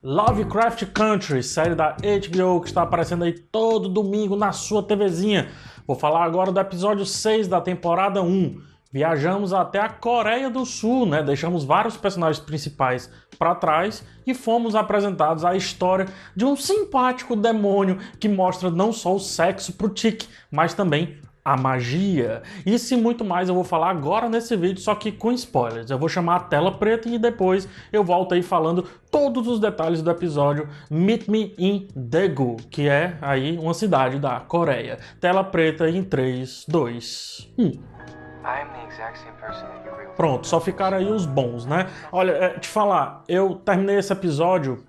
Lovecraft Country, série da HBO que está aparecendo aí todo domingo na sua TVzinha. Vou falar agora do episódio 6 da temporada 1. Viajamos até a Coreia do Sul, né? Deixamos vários personagens principais para trás e fomos apresentados à história de um simpático demônio que mostra não só o sexo pro Tic, mas também a magia. Isso e muito mais eu vou falar agora nesse vídeo, só que com spoilers. Eu vou chamar a tela preta e depois eu volto aí falando todos os detalhes do episódio Meet Me in Daegu, que é aí uma cidade da Coreia. Tela preta em 3, 2, 1. Pronto, só ficaram aí os bons, né? Olha, te falar, eu terminei esse episódio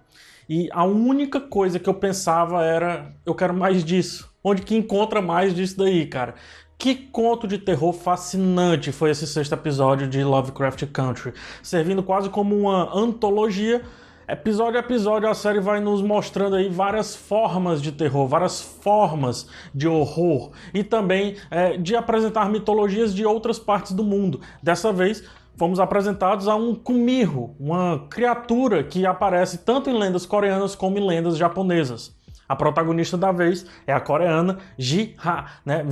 e a única coisa que eu pensava era, eu quero mais disso. Onde que encontra mais disso daí, cara? Que conto de terror fascinante foi esse sexto episódio de Lovecraft Country, servindo quase como uma antologia. Episódio a episódio a série vai nos mostrando aí várias formas de terror, várias formas de horror e também de apresentar mitologias de outras partes do mundo. Dessa vez fomos apresentados a um kumiho, uma criatura que aparece tanto em lendas coreanas como em lendas japonesas. A protagonista da vez é a coreana Ji-ha, né?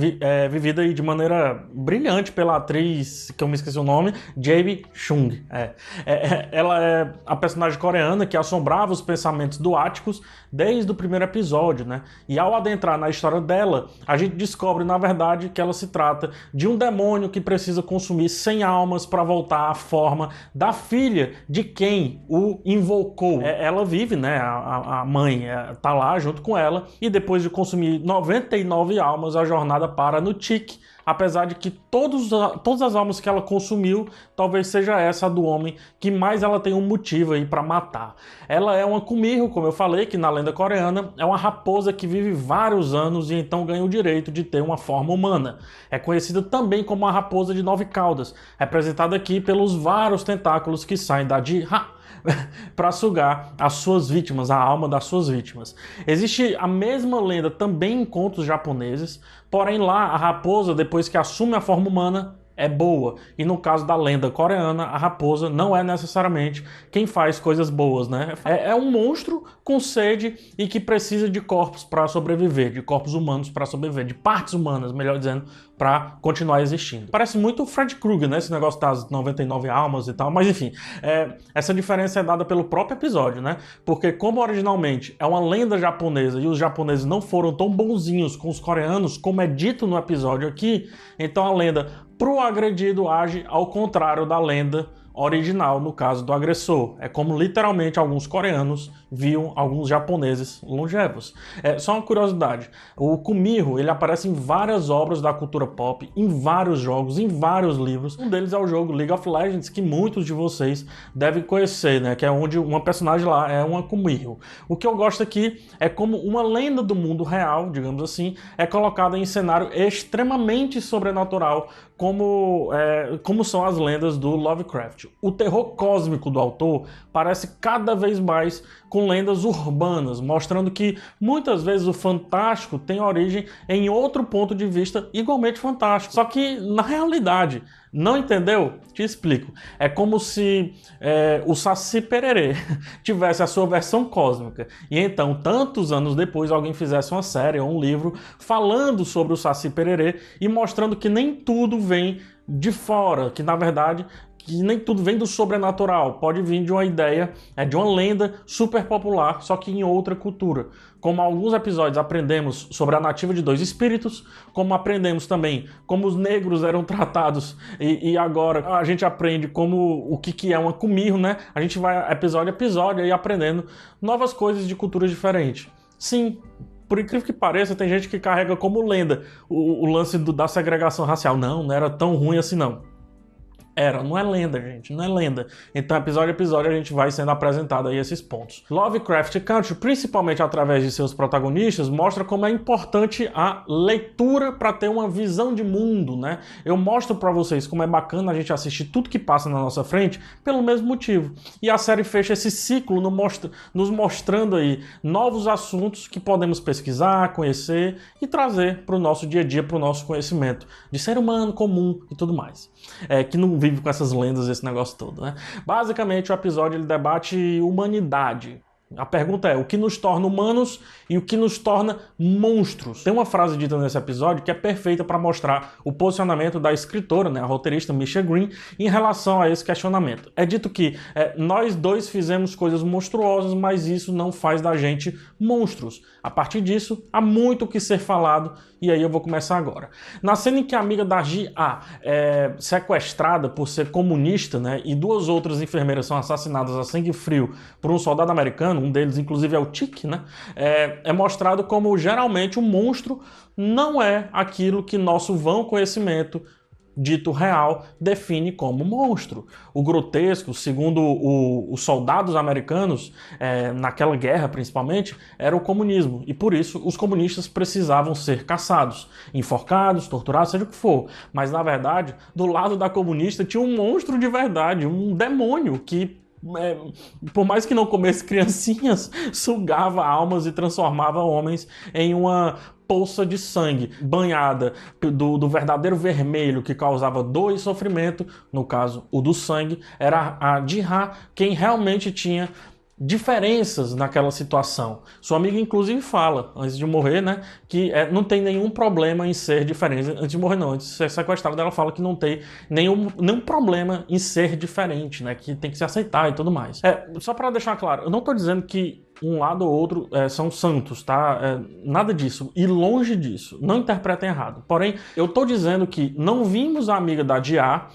Vivida aí de maneira brilhante pela atriz, que eu me esqueci o nome, Jae Chung. Ela é a personagem coreana que assombrava os pensamentos do Atticus desde o primeiro episódio, né? E ao adentrar na história dela, a gente descobre, na verdade, que ela se trata de um demônio que precisa consumir 100 almas para voltar à forma da filha de quem o invocou. Ela vive, né? A mãe tá lá junto com ela, e depois de consumir 99 almas, a jornada para no Tic, apesar de que todas as almas que ela consumiu, talvez seja essa a do homem que mais ela tem um motivo aí para matar. Ela é uma kumiho, como eu falei, que na lenda coreana é uma raposa que vive vários anos e então ganha o direito de ter uma forma humana. É conhecida também como a raposa de 9 caudas, representada aqui pelos vários tentáculos que saem da Ji-ha para sugar as suas vítimas, a alma das suas vítimas. Existe a mesma lenda também em contos japoneses, porém lá a raposa, depois que assume a forma humana, é boa. E no caso da lenda coreana, a raposa não é necessariamente quem faz coisas boas, né? É um monstro com sede e que precisa de corpos para sobreviver, de corpos humanos para sobreviver, de partes humanas, melhor dizendo, para continuar existindo. Parece muito o Fred Krueger, né? Esse negócio das 99 almas e tal, mas enfim, essa diferença é dada pelo próprio episódio, né? Porque como originalmente é uma lenda japonesa e os japoneses não foram tão bonzinhos com os coreanos, como é dito no episódio aqui, então a lenda pro agredido age ao contrário da lenda original, no caso do agressor. É como literalmente alguns coreanos viam alguns japoneses longevos. Só uma curiosidade, o kumiho, ele aparece em várias obras da cultura pop, em vários jogos, em vários livros. Um deles é o jogo League of Legends, que muitos de vocês devem conhecer, né? Que é onde uma personagem lá é uma kumiho. O que eu gosto aqui é como uma lenda do mundo real, digamos assim, é colocada em cenário extremamente sobrenatural, como são as lendas do Lovecraft. O terror cósmico do autor parece cada vez mais com lendas urbanas, mostrando que muitas vezes o fantástico tem origem em outro ponto de vista igualmente fantástico. Só que, na realidade, não entendeu? Te explico. É como se o Saci Pererê tivesse a sua versão cósmica e então, tantos anos depois, alguém fizesse uma série ou um livro falando sobre o Saci Pererê e mostrando que nem tudo vem de fora, que na verdade que nem tudo vem do sobrenatural, pode vir de uma ideia, de uma lenda super popular, só que em outra cultura. Como alguns episódios aprendemos sobre a nativa de 2 espíritos, como aprendemos também como os negros eram tratados, e agora a gente aprende como o que é uma kumiho, né? A gente vai episódio a episódio aí aprendendo novas coisas de culturas diferentes. Sim, por incrível que pareça, tem gente que carrega como lenda o lance da segregação racial. Não era tão ruim assim não. Não é lenda, gente, não é lenda. Então, episódio a episódio, a gente vai sendo apresentado aí esses pontos. Lovecraft Country, principalmente através de seus protagonistas, mostra como é importante a leitura para ter uma visão de mundo, né? Eu mostro para vocês como é bacana a gente assistir tudo que passa na nossa frente pelo mesmo motivo. E a série fecha esse ciclo nos mostrando aí novos assuntos que podemos pesquisar, conhecer e trazer para o nosso dia a dia, para o nosso conhecimento de ser humano comum e tudo mais. Que não vive com essas lendas, esse negócio todo, né? Basicamente, o episódio ele debate humanidade. A pergunta é, o que nos torna humanos e o que nos torna monstros? Tem uma frase dita nesse episódio que é perfeita para mostrar o posicionamento da escritora, né, a roteirista Misha Green, em relação a esse questionamento. É dito que nós dois fizemos coisas monstruosas, mas isso não faz da gente monstros. A partir disso, há muito o que ser falado, e aí eu vou começar agora. Na cena em que a amiga da Ji-Ah é sequestrada por ser comunista, né, e duas outras enfermeiras são assassinadas a sangue frio por um soldado americano, um deles inclusive é o Chick, né, é mostrado como geralmente o monstro não é aquilo que nosso vão conhecimento dito real define como monstro. O grotesco, segundo os soldados americanos, naquela guerra principalmente, era o comunismo. E por isso os comunistas precisavam ser caçados, enforcados, torturados, seja o que for. Mas na verdade, do lado da comunista tinha um monstro de verdade, um demônio que por mais que não comesse criancinhas, sugava almas e transformava homens em uma poça de sangue, banhada do verdadeiro vermelho que causava dor e sofrimento. No caso, o do sangue, era a Ji-Ah quem realmente tinha diferenças naquela situação. Sua amiga inclusive fala, antes de morrer, né, que não tem nenhum problema em ser diferente. Antes de morrer não, antes de ser sequestrada, ela fala que não tem nenhum problema em ser diferente, né, que tem que se aceitar e tudo mais. Só para deixar claro, eu não tô dizendo que um lado ou outro são santos, tá? Nada disso. E longe disso. Não interpretem errado. Porém, eu tô dizendo que não vimos a amiga da Ji-Ah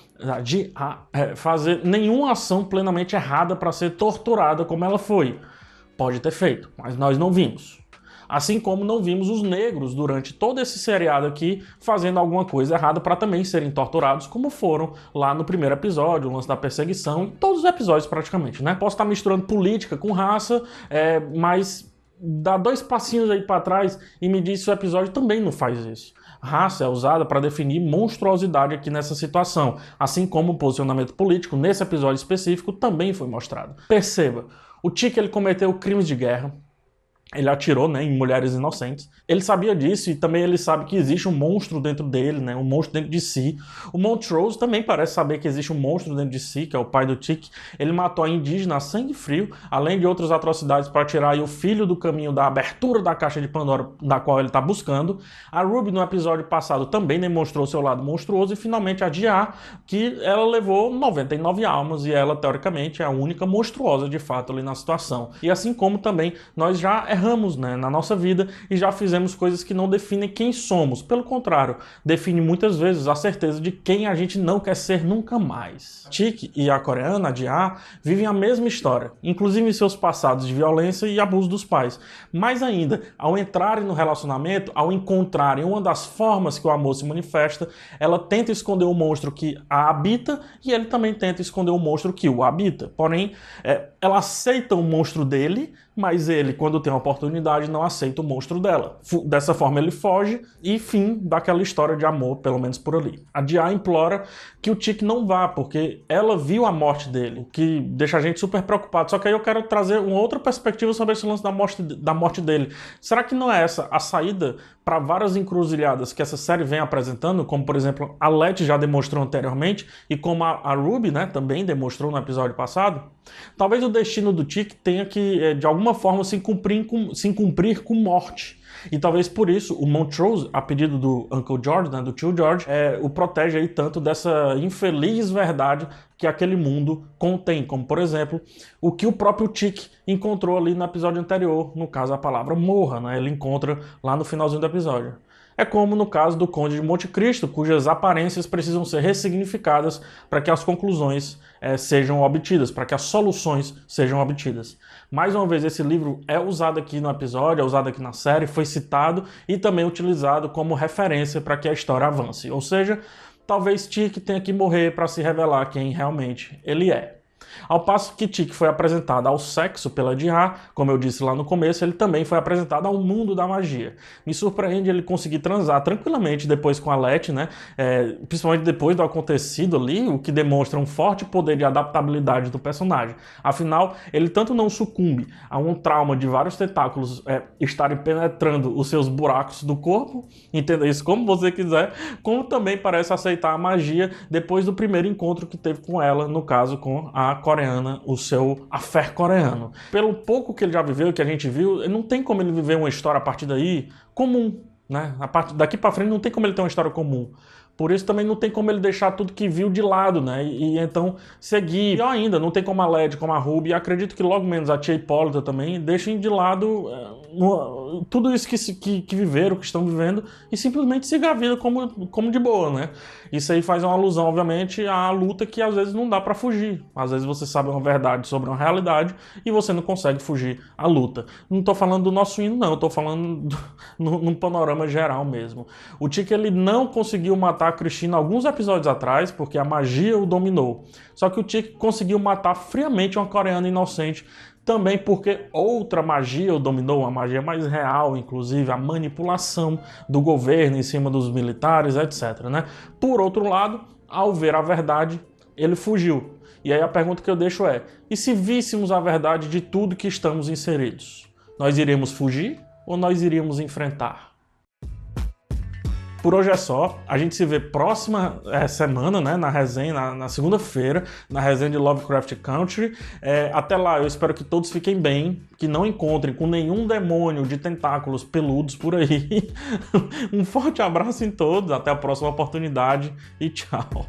fazer nenhuma ação plenamente errada para ser torturada como ela foi. Pode ter feito, mas nós não vimos. Assim como não vimos os negros durante todo esse seriado aqui fazendo alguma coisa errada para também serem torturados, como foram lá no primeiro episódio, o lance da perseguição, em todos os episódios praticamente, né? Posso estar misturando política com raça, mas dá 2 passinhos aí para trás e me diz se o episódio também não faz isso. Raça é usada para definir monstruosidade aqui nessa situação, assim como o posicionamento político nesse episódio específico também foi mostrado. Perceba, o Chick ele cometeu crimes de guerra. Ele atirou, né, em mulheres inocentes. Ele sabia disso e também ele sabe que existe um monstro dentro dele, né, um monstro dentro de si. O Montrose também parece saber que existe um monstro dentro de si, que é o pai do Chick. Ele matou a indígena a sangue frio, além de outras atrocidades para tirar aí o filho do caminho da abertura da caixa de Pandora, da qual ele está buscando. A Ruby, no episódio passado, também demonstrou seu lado monstruoso. E finalmente a Ji-Ah, que ela levou 99 almas e ela, teoricamente, é a única monstruosa de fato ali na situação. E assim como também nós já erramos, né, na nossa vida e já fizemos coisas que não definem quem somos. Pelo contrário, define muitas vezes a certeza de quem a gente não quer ser nunca mais. Chick e a coreana, a Ji-Ah, vivem a mesma história, inclusive em seus passados de violência e abuso dos pais. Mais ainda, ao entrarem no relacionamento, ao encontrarem uma das formas que o amor se manifesta, ela tenta esconder o monstro que a habita e ele também tenta esconder o monstro que o habita. Porém, ela aceita o monstro dele, mas ele, quando tem a oportunidade, não aceita o monstro dela. Dessa forma ele foge e fim daquela história de amor, pelo menos por ali. A Ji-Ah implora que o Chick não vá, porque ela viu a morte dele, o que deixa a gente super preocupado. Só que aí eu quero trazer uma outra perspectiva sobre esse lance da morte dele. Será que não é essa a saída para várias encruzilhadas que essa série vem apresentando, como por exemplo a Letty já demonstrou anteriormente e como a Ruby, né, também demonstrou no episódio passado? Talvez o destino do Chick tenha que, de alguma forma, se cumprir com morte. E talvez por isso o Montrose, a pedido do Uncle George, né, do tio George, o protege aí tanto dessa infeliz verdade que aquele mundo contém, como por exemplo o que o próprio Chick encontrou ali no episódio anterior, no caso a palavra morra, né, ele encontra lá no finalzinho do episódio. É como no caso do Conde de Monte Cristo, cujas aparências precisam ser ressignificadas para que as conclusões sejam obtidas, para que as soluções sejam obtidas. Mais uma vez, esse livro é usado aqui no episódio, é usado aqui na série, foi citado e também utilizado como referência para que a história avance. Ou seja, talvez Chick tenha que morrer para se revelar quem realmente ele é. Ao passo que Chick foi apresentado ao sexo pela Ji-Ah, como eu disse lá no começo, ele também foi apresentado ao mundo da magia. Me surpreende ele conseguir transar tranquilamente depois com a Letty, né? Principalmente depois do acontecido ali, o que demonstra um forte poder de adaptabilidade do personagem. Afinal, ele tanto não sucumbe a um trauma de vários tentáculos estarem penetrando os seus buracos do corpo, entenda isso como você quiser, como também parece aceitar a magia depois do primeiro encontro que teve com ela, no caso com a coreana, o seu affair coreano. Pelo pouco que ele já viveu, que a gente viu, não tem como ele viver uma história a partir daí comum, né? Daqui pra frente não tem como ele ter uma história comum. Por isso também não tem como ele deixar tudo que viu de lado, né? E então seguir. Pior ainda, não tem como a Led, como a Ruby, e acredito que logo menos a Tia Hipólita também, deixem de lado tudo isso que viveram, que estão vivendo, e simplesmente siga a vida como de boa, né? Isso aí faz uma alusão, obviamente, à luta que às vezes não dá pra fugir. Às vezes você sabe uma verdade sobre uma realidade e você não consegue fugir à luta. Não tô falando do nosso hino, não. Eu tô falando num panorama geral mesmo. O Tiki, ele não conseguiu matar a Cristina alguns episódios atrás, porque a magia o dominou. Só que o Tiki conseguiu matar friamente uma coreana inocente, também porque outra magia o dominou, uma magia mais real, inclusive a manipulação do governo em cima dos militares, etc, né? Por outro lado, ao ver a verdade, ele fugiu. E aí a pergunta que eu deixo é: e se víssemos a verdade de tudo que estamos inseridos? Nós iríamos fugir ou nós iríamos enfrentar? Por hoje é só. A gente se vê próxima semana, né, na resenha, na segunda-feira, na resenha de Lovecraft Country. Até lá, eu espero que todos fiquem bem, que não encontrem com nenhum demônio de tentáculos peludos por aí. Um forte abraço em todos, até a próxima oportunidade e tchau.